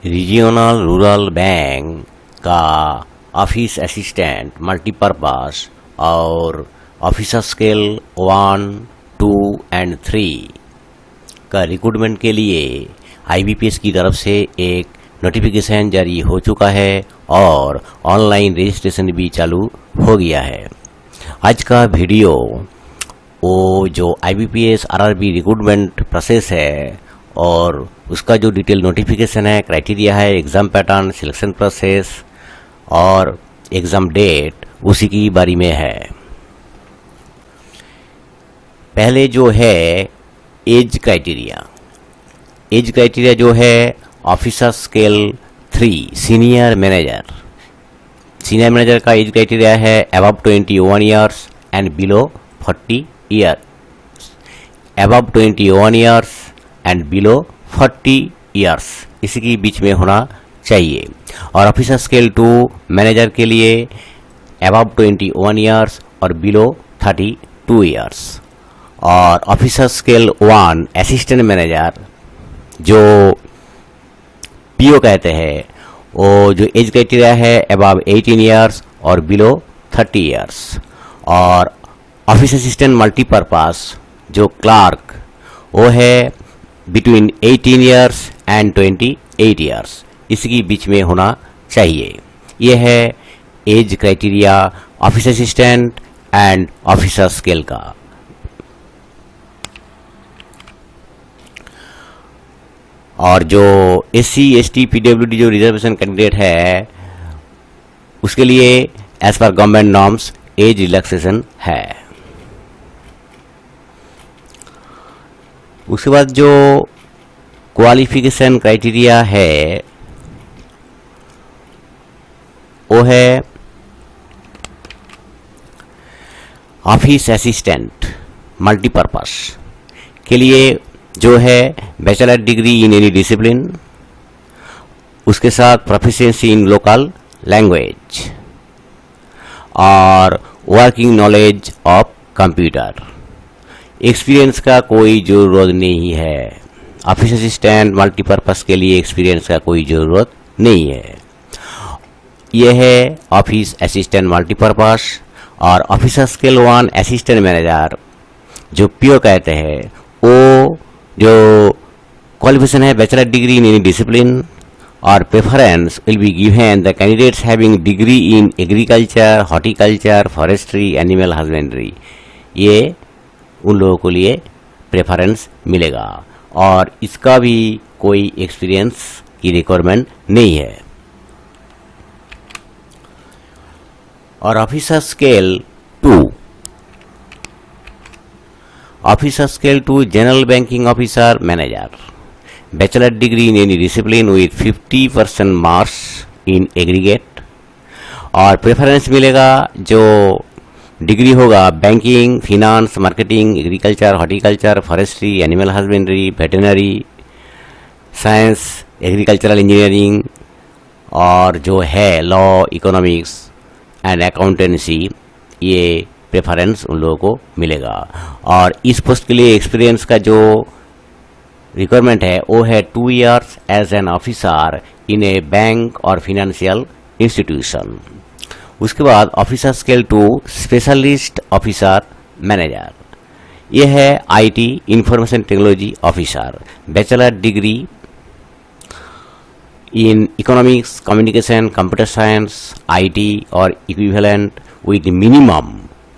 Regional rural bank का office assistant multipurpose और officer scale 1, 2 and 3 का रिक्रूटमेंट के लिए IBPS की तरफ से एक नोटिफिकेशन जारी हो चुका है और ऑनलाइन रजिस्ट्रेशन भी चालू हो गया है। आज का वीडियो वो जो IBPS RRB रिक्रूटमेंट प्रोसेस है और उसका जो डिटेल नोटिफिकेशन है, क्राइटेरिया है, एग्ज़ाम पैटर्न, सिलेक्शन प्रोसेस और एग्ज़ाम डेट, उसी की बारे में है। पहले जो है एज क्राइटेरिया जो है ऑफिसर स्केल 3 सीनियर मैनेजर का एज क्राइटेरिया है above 21 years and below 40 years, above 21 years and below 40 years, इसी के बीच में होना चाहिए। और ऑफिसर स्केल 2 मैनेजर के लिए अबव 21 ईयर्स और बिलो 32 ईयर्स। और ऑफिसर स्केल 1 असिस्टेंट मैनेजर जो PO कहते हैं, वो जो एज क्राइटेरिया है अबव 18 ईयर्स और बिलो 30 ईयर्स। और ऑफिस असिस्टेंट मल्टीपर्पस जो क्लार्क, वो है बिटवीन 18 ईयर्स एंड 28 ईयर्स, इसके बीच में होना चाहिए। यह है age criteria office assistant and officer scale का। और जो SC, ST, PWD जो रिजर्वेशन कैंडिडेट है, उसके लिए as per government norms age relaxation है। उसके बाद जो क्वालिफिकेशन क्राइटेरिया है वो है ऑफिस असिस्टेंट मल्टीपर्पस के लिए जो है bachelor degree in any discipline, उसके साथ प्रोफिशिएंसी इन लोकल लैंग्वेज और working knowledge of computer. Experience का कोई ज़रूरत नहीं है। ऑफिस असिस्टेंट मल्टीपर्पस के लिए एक्सपीरियंस का कोई ज़रूरत नहीं है। यह है ऑफिस असिस्टेंट मल्टीपर्पस। और ऑफिसर स्केल 1 असिस्टेंट मैनेजर जो PO कहते हैं, वो जो क्वालिफिकेशन है bachelor degree in any discipline और preference will be given the candidates having degree in agriculture, horticulture, forestry, animal husbandry. ये उन लोगों के लिए प्रेफरेंस मिलेगा और इसका भी कोई एक्सपीरियंस की रिक्वायरमेंट नहीं है। और officer scale 2 general banking officer manager, bachelor degree in any discipline with 50% marks in aggregate. और प्रेफरेंस मिलेगा जो डिग्री होगा banking, finance, marketing, agriculture, horticulture, forestry, animal husbandry, veterinary science, agricultural engineering और जो है लॉ, इकोनॉमिक्स एंड अकाउंटेंसी, ये preference उन लोगों को मिलेगा। और इस पोस्ट के लिए एक्सपीरियंस का जो रिक्वायरमेंट है वो है 2 years as an officer in a bank और फिनेंशियल इंस्टीट्यूशन। उसके बाद officer scale 2 specialist officer manager, यह है IT information technology officer, bachelor degree in economics, communication, computer science, IT और equivalent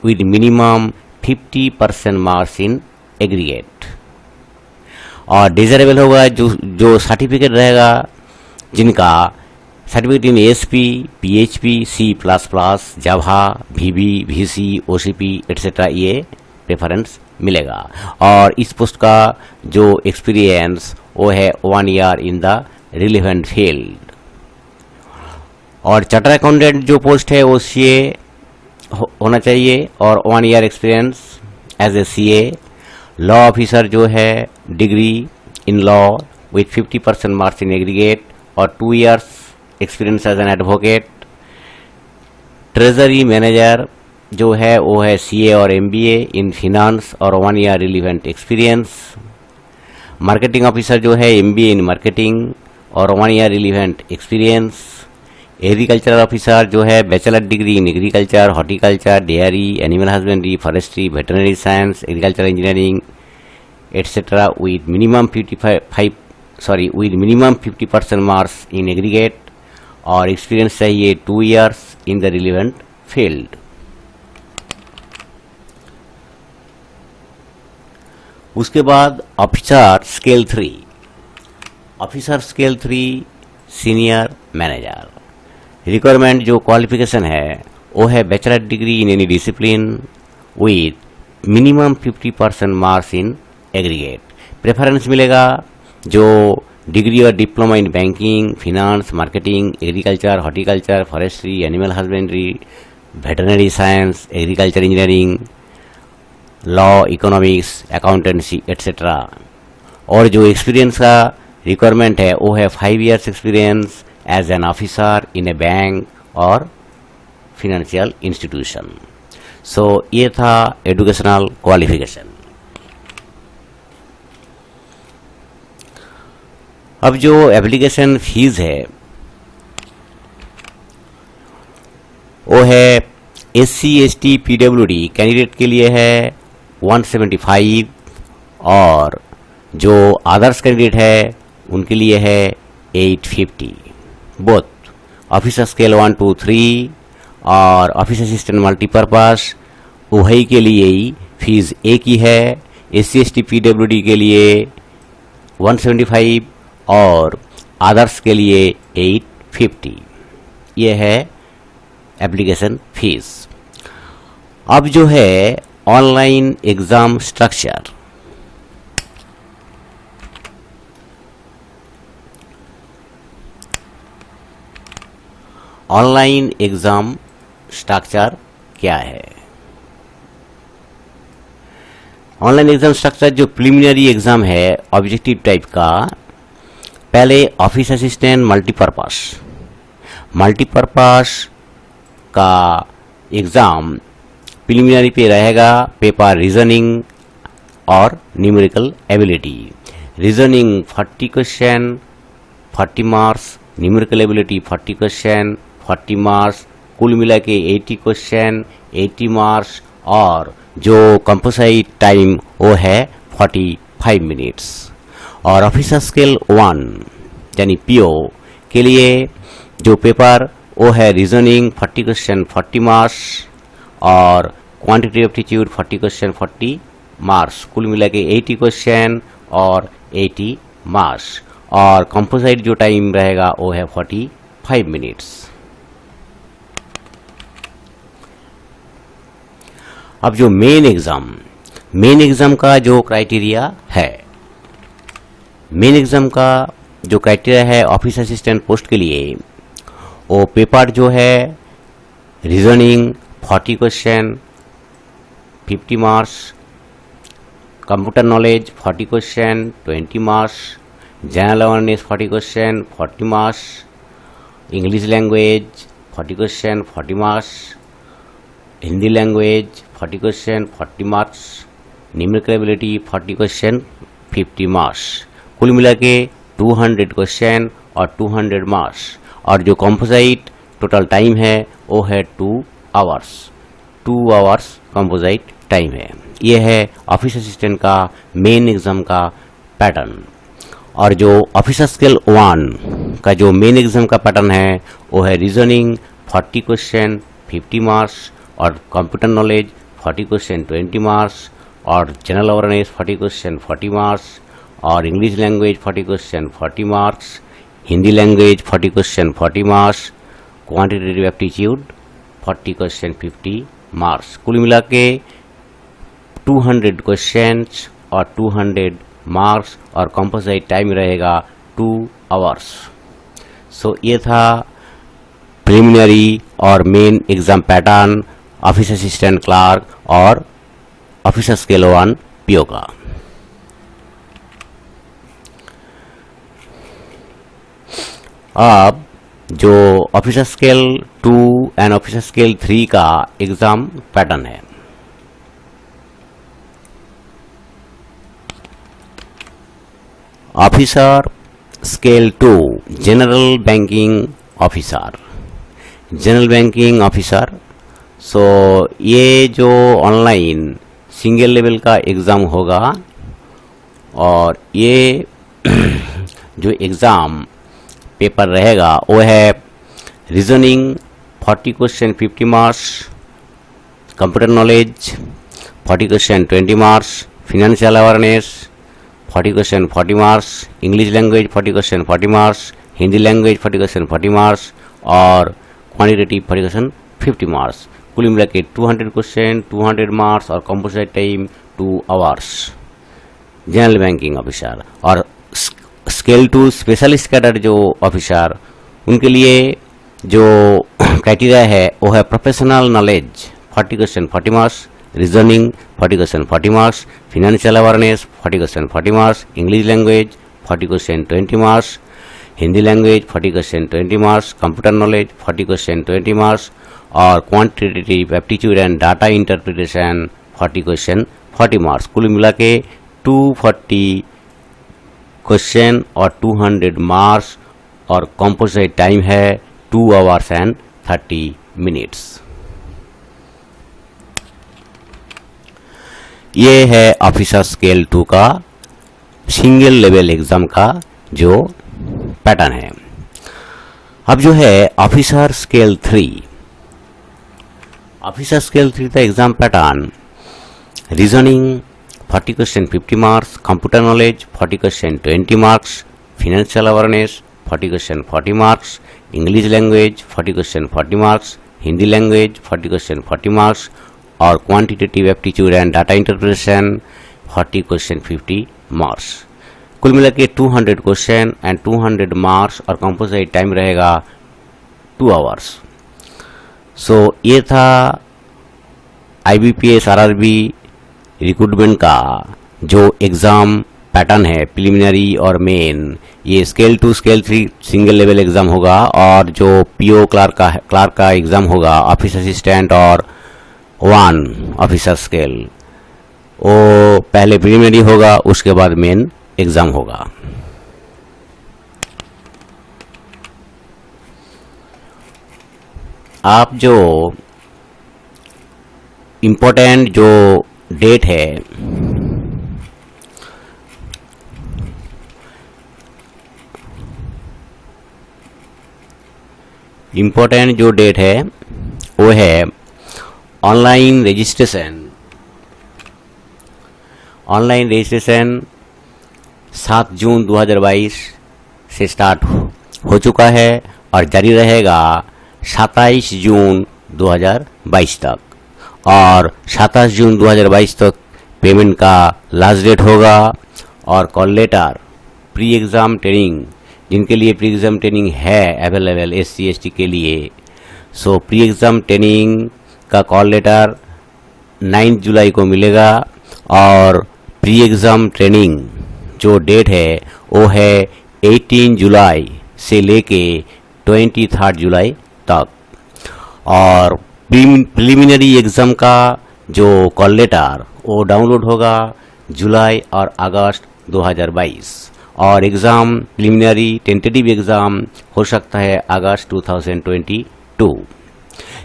with minimum 50% marks in aggregate. और desirable होगा जो certificate रहेगा, जिनका certificate in ASP, PHP, C++, Java, VB, VC, OCP etcetera, ये preference मिलेगा। और इस पोस्ट का जो एक्सपीरियंस वो है 1 year in the relevant field. और चार्टर अकाउंटेंट जो पोस्ट है वो CA होना चाहिए और 1 year experience as a CA। Law officer जो है degree in law with 50% marks in aggregate और 2 years experience as an advocate. Treasury manager जो है वो है CA और MBA इन फिनांस और 1 year relevant experience. Marketing officer जो है MBA इन मार्केटिंग और 1 year relevant experience. Agricultural officer जो है bachelor degree in agriculture, horticulture, dairy, animal husbandry, forestry, veterinary science, agriculture engineering etcetera with minimum 50% marks in aggregate, और experience चाहिए 2 years in the relevant field. उसके बाद officer scale 3, officer scale 3 senior manager. Requirement जो qualification है वो है bachelor degree in any discipline with minimum 50% marks in aggregate. Preference मिलेगा जो डिग्री और diploma in banking, finance, marketing, agriculture, horticulture, forestry, animal husbandry, veterinary science, agriculture engineering, law, economics, accountancy etcetera. और जो experience का requirement है वो है 5 years experience as an officer in a bank और फिनेंशियल इंस्टीट्यूशन। सो ये था educational qualification. अब जो एप्लीकेशन फीस है वो है SC, ST, PWD कैंडिडेट के लिए है 175, और जो अदर्स कैंडिडेट है उनके लिए है 850। बोथ ऑफिसर स्केल 1, 2, 3 और ऑफिस असिस्टेंट मल्टीपर्पस उभय के लिए ही फीस एक ही है। SC, ST, PWD के लिए 175 और अदर्स के लिए 850। ये है एप्लीकेशन फीस। अब जो है online exam structure, online exam structure क्या है? ऑनलाइन एग्जाम स्ट्रक्चर जो प्रिलिमिनरी एग्जाम है ऑब्जेक्टिव टाइप का, पहले ऑफिस असिस्टेंट मल्टीपर्पस का एग्जाम प्रिलिमिनरी पे रहेगा। पेपर रीजनिंग और numerical ability. Reasoning 40 question 40 marks, numerical ability 40 question 40 marks, कुल मिला के 80 क्वेश्चन 80 मार्क्स, और जो कंपोजिट टाइम वो है 45 मिनट्स। और ऑफिसर स्केल 1 यानी PO के लिए जो पेपर वो है रीजनिंग 40 क्वेश्चन 40 मार्क्स और क्वांटिटी एप्टीट्यूड 40 क्वेश्चन 40 मार्क्स, कुल मिला के 80 क्वेश्चन और 80 मार्क्स, और कंपोजिट जो टाइम रहेगा वो है 45 मिनट्स। अब जो मेन एग्जाम का जो क्राइटेरिया है, मेन एग्जाम का जो क्राइटेरिया है ऑफिस असिस्टेंट पोस्ट के लिए, वो पेपर जो है reasoning 40 question 50 marks, computer knowledge 40 question 20 marks, general awareness 40 question 40 marks, English language 40 question 40 marks, Hindi language 40 question 40 marks, numerical ability 40 question 50 marks, कुल मिला के 200 क्वेश्चन और 200 मार्क्स। और जो कंपोजिट टोटल टाइम है वो है 2 आवर्स कंपोजिट टाइम है। ये है ऑफिस असिस्टेंट का मेन एग्जाम का पैटर्न। और जो ऑफिसर स्केल 1 का जो मेन एग्जाम का पैटर्न है वो है रीजनिंग 40 क्वेश्चन 50 मार्क्स, और कंप्यूटर नॉलेज 40 क्वेश्चन 20 मार्क्स, और जनरल अवेयरनेस 40 क्वेश्चन 40 मार्क्स, और English language 40 question 40 marks, Hindi language 40 question 40 marks, quantitative aptitude 40 question 50 marks, कुल मिला के 200 क्वेश्चन और 200 मार्क्स, और कंपोजिट टाइम रहेगा 2 आवर्स। सो ये था प्रिलिमिनरी और main exam pattern office assistant clerk और ऑफिसर स्केल 1 PO का। अब जो officer scale 2 and officer scale 3 का एग्जाम पैटर्न है। Officer scale 2 general banking officer, general banking officer. So ये जो ऑनलाइन सिंगल लेवल का एग्ज़ाम होगा, और ये जो एग्ज़ाम पेपर रहेगा वो है reasoning 40 question 50 marks, computer knowledge 40 question 20 marks, financial awareness 40 question 40 marks, English language 40 question 40 marks, Hindi language 40 question 40 marks और क्वांटिटेटिव 40 क्वेश्चन 50 मार्क्स। कुल मिला के 200 क्वेश्चन 200 मार्क्स और composite time 2 hours. General banking officer और scale 2 specialist cadre जो officer, उनके लिए जो क्राइटेरिया है वो है professional knowledge 40 question 40 marks, reasoning 40 question 40 marks, financial awareness 40 question 40 marks, English language 40 question 20 marks, Hindi language 40 question 20 marks, computer knowledge 40 question 20 marks और quantitative aptitude and data interpretation 40 question 40 marks. कुल मिला के 240 क्वेश्चन और 200 marks और composite time है 2 hours and 30 minutes. ये है officer scale 2 का सिंगल लेवल एग्जाम का जो पैटर्न है। अब जो है ऑफिसर स्केल 3, ऑफिसर स्केल 3 का exam pattern reasoning 40 question 50 marks, computer knowledge 40 question 20 marks, financial awareness 40 question 40 marks, English language 40 question 40 marks, Hindi language 40 question 40 marks और quantitative aptitude and data interpretation 40 question 50 marks. कुल मिला के 200 क्वेश्चन and 200 marks और composite time रहेगा 2 hours. सो ये था IBPS RRB recruitment का जो एग्ज़ाम पैटर्न है, प्रिलिमिनरी और मेन। ये scale 2 scale 3 single level exam होगा और जो PO क्लार्क का एग्ज़ाम होगा, ऑफिस असिस्टेंट और 1 ऑफिसर स्केल, वो पहले प्रिलिमिनरी होगा, उसके बाद मेन एग्ज़ाम होगा। आप जो इम्पोर्टेंट जो डेट है, इम्पोर्टेंट जो डेट है वो है ऑनलाइन रजिस्ट्रेशन। ऑनलाइन रजिस्ट्रेशन 7 जून 2022 से स्टार्ट हो चुका है और जारी रहेगा 27 जून 2022 तक। और 27 जून 2022 तक पेमेंट का लास्ट डेट होगा। और call letter pre exam training, जिनके लिए प्री एग्ज़ाम ट्रेनिंग है अवेलेबल SC ST के लिए, सो प्री एग्ज़ाम ट्रेनिंग का कॉल लेटर 9 जुलाई को मिलेगा। और प्री एग्ज़ाम ट्रेनिंग जो डेट है वो है 18 जुलाई से लेके 23 जुलाई तक। और प्रिलिमिनरी एग्ज़ाम का जो कॉल लेटर वो डाउनलोड होगा जुलाई और अगस्त 2022। और एग्ज़ाम प्रिलिमिनरी टेंटेटिव एग्ज़ाम हो सकता है अगस्त 2022।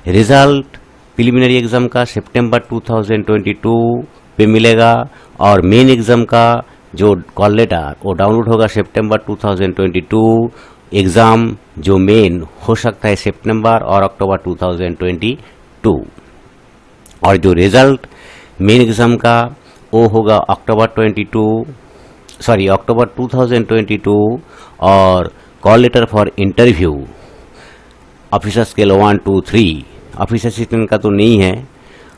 रिज़ल्ट प्रिलिमिनरी एग्ज़ाम का सितंबर 2022 पे मिलेगा। और मेन एग्ज़ाम का जो कॉल लेटर वो डाउनलोड होगा सितंबर 2022। एग्ज़ाम जो मेन हो सकता है सितंबर और अक्टूबर 2022। और जो रिज़ल्ट मेन एग्ज़ाम का वो होगा अक्टूबर 2022। और call letter for interview officer scale 1 2 3, officer assistant का तो नहीं है,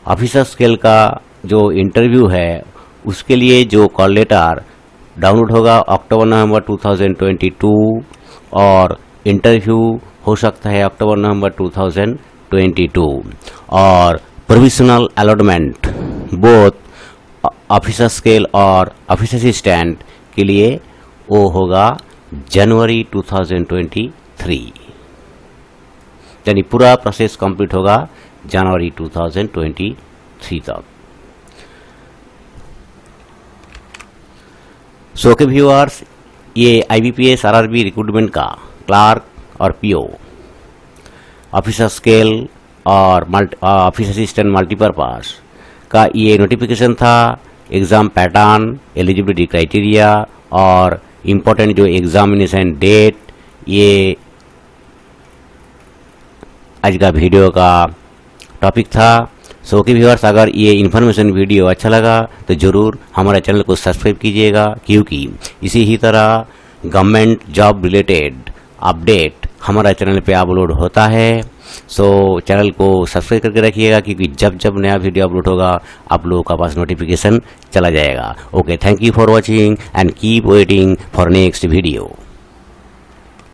ऑफिसर स्केल का जो इंटरव्यू है उसके लिए जो कॉल लेटर डाउनलोड होगा अक्टूबर-नवंबर 2022 और इंटरव्यू हो सकता है अक्टूबर-नवंबर 2022। और provisional allotment both officer scale और ऑफिसर असिस्टेंट के लिए वो होगा जनवरी 2023, यानी पूरा प्रोसेस कंप्लीट होगा जनवरी 2023 तक। सो के व्यूअर्स, ये IBPS RRB रिक्रूटमेंट का क्लार्क और पीओ, ऑफिसर स्केल और ऑफिस असिस्टेंट मल्टीपर्पज का ये नोटिफिकेशन था। एग्ज़ाम पैटर्न, एलिजिबिलिटी क्राइटेरिया और इम्पोर्टेंट जो एग्जामिनेशन डेट, ये आज का वीडियो का टॉपिक था। सो ओके व्यूअर्स, अगर ये इन्फॉर्मेशन वीडियो अच्छा लगा तो ज़रूर हमारे चैनल को सब्सक्राइब कीजिएगा, क्योंकि इसी ही तरह गवर्नमेंट जॉब रिलेटेड अपडेट हमारा चैनल पे अपलोड होता है। सो चैनल को सब्सक्राइब करके रखिएगा, क्योंकि जब जब नया वीडियो अपलोड होगा आप लोगों का पास नोटिफिकेशन चला जाएगा। Okay, thank you for watching and keep waiting for next video.